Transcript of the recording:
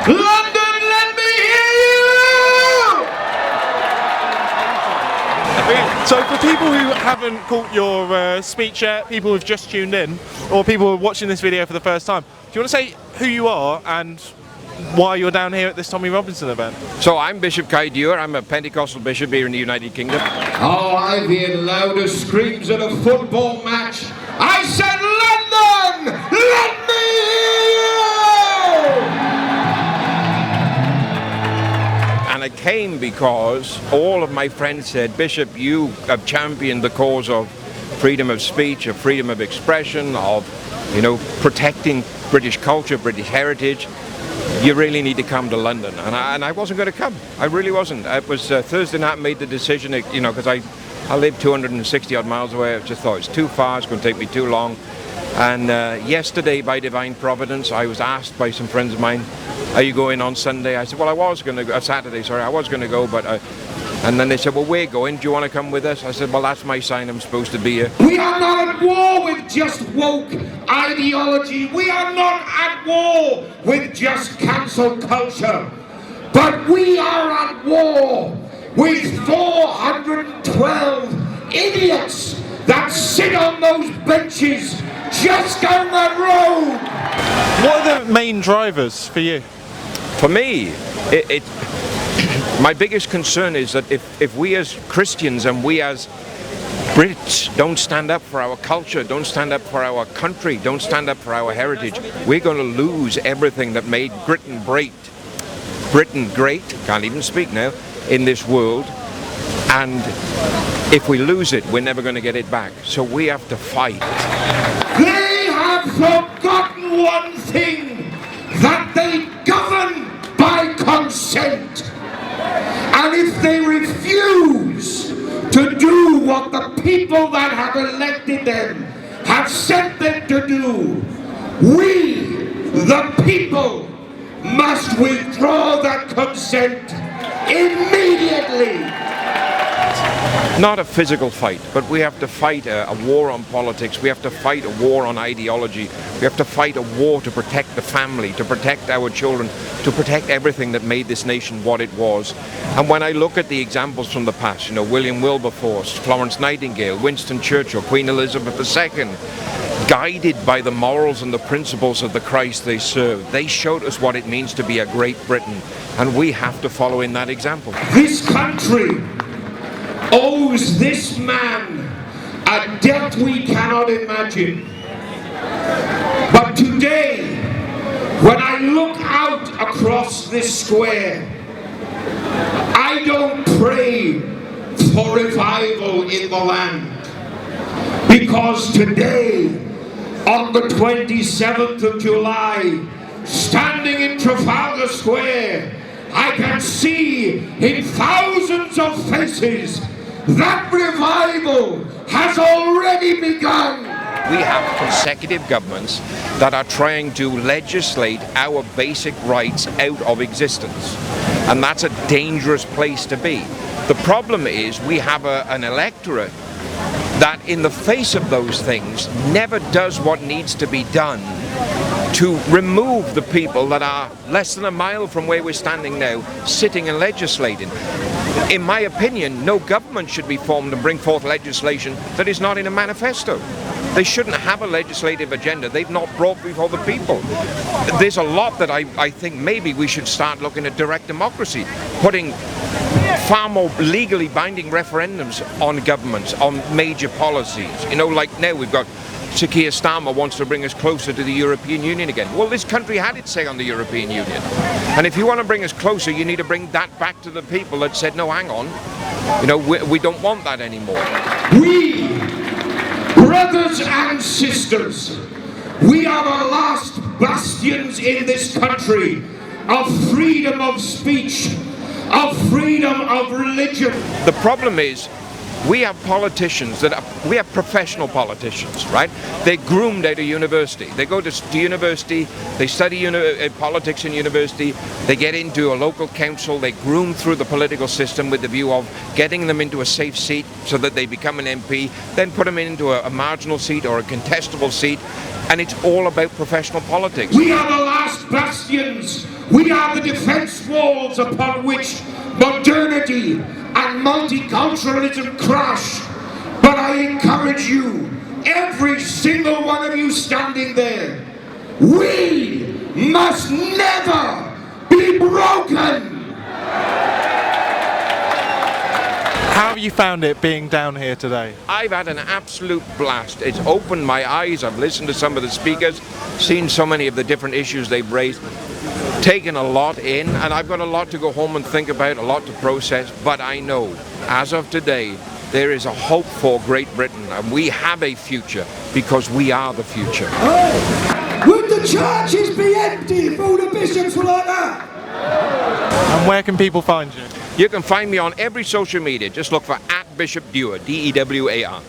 London, let me hear you! So for people who haven't caught your speech yet, people who've just tuned in, or people who are watching this video for the first time, do you want to say who you are and why you're down here at this Tommy Robinson event? So I'm Bishop Cei Dewar. I'm a Pentecostal bishop here in the United Kingdom. Oh, I've heard louder screams at a football match. I said, London, let me hear you! And I came because all of my friends said, Bishop, you have championed the cause of freedom of speech, of freedom of expression, of, protecting British culture, British heritage. You really need to come to London. And I wasn't going to come. I really wasn't. It was Thursday night I made the decision, because I live 260 odd miles away. I just thought it's too far, it's going to take me too long. And yesterday, by divine providence, I was asked by some friends of mine, are you going on Sunday? I said, well, I was going to go, Saturday, sorry, I was going to go, but, and then they said, well, we're going, do you want to come with us? I said, well, that's my sign, I'm supposed to be here. We are not at war with just woke ideology. We are not at war with just cancel culture. But we are at war with 412 idiots that sit on those benches just down that road. What are the main drivers for you? For me, my biggest concern is that if we as Christians and we as Brits don't stand up for our culture, don't stand up for our country, don't stand up for our heritage, we're going to lose everything that made Britain great, can't even speak now, in this world. And if we lose it, we're never going to get it back. So we have to fight. They have forgotten one thing, that they govern by consent. And if they refuse to do what the people that have elected them have sent them to do, we, the people, must withdraw that consent immediately. Not a physical fight, but we have to fight a war on politics. We have to fight a war on ideology. We have to fight a war to protect the family, to protect our children, to protect everything that made this nation what it was. And when I look at the examples from the past, William Wilberforce, Florence Nightingale, Winston Churchill, Queen Elizabeth II, guided by the morals and the principles of the Christ they served, they showed us what it means to be a great Britain, and we have to follow in that example. This country owes this man a debt we cannot imagine. But today, when I look out across this square, I don't pray for revival in the land. Because today, on the 27th of July, standing in Trafalgar Square, I can see in thousands of faces that revival has already begun. We have consecutive governments that are trying to legislate our basic rights out of existence. And that's a dangerous place to be. The problem is we have an electorate that in the face of those things never does what needs to be done to remove the people that are less than a mile from where we're standing now, sitting and legislating. In my opinion, no government should be formed and bring forth legislation that is not in a manifesto. They shouldn't have a legislative agenda they've not brought before the people. There's a lot that I think maybe we should start looking at direct democracy, putting far more legally binding referendums on governments, on major policies. Like now we've got Sir Keir Starmer wants to bring us closer to the European Union again. Well, this country had its say on the European Union. And if you want to bring us closer, you need to bring that back to the people that said, no, hang on, we don't want that anymore. We, brothers and sisters, we are the last bastions in this country of freedom of speech, of freedom of religion. The problem is, we have politicians we have professional politicians, right? They're groomed out of university. They go to university, they study politics in university, they get into a local council, they groom through the political system with the view of getting them into a safe seat so that they become an MP, then put them into a marginal seat or a contestable seat, and it's all about professional politics. We are the last bastions We are the defence walls upon which modernity and multiculturalism crash. But I encourage you, every single one of you standing there, we must never be broken. How have you found it being down here today? I've had an absolute blast. It's opened my eyes. I've listened to some of the speakers, seen so many of the different issues they've raised, taken a lot in, and I've got a lot to go home and think about, a lot to process. But I know, as of today, there is a hope for Great Britain, and we have a future because we are the future. Would the churches be empty if all the bishops were like that? And where can people find you? You can find me on every social media. Just look for @Bishop Dewar, D-E-W-A-R.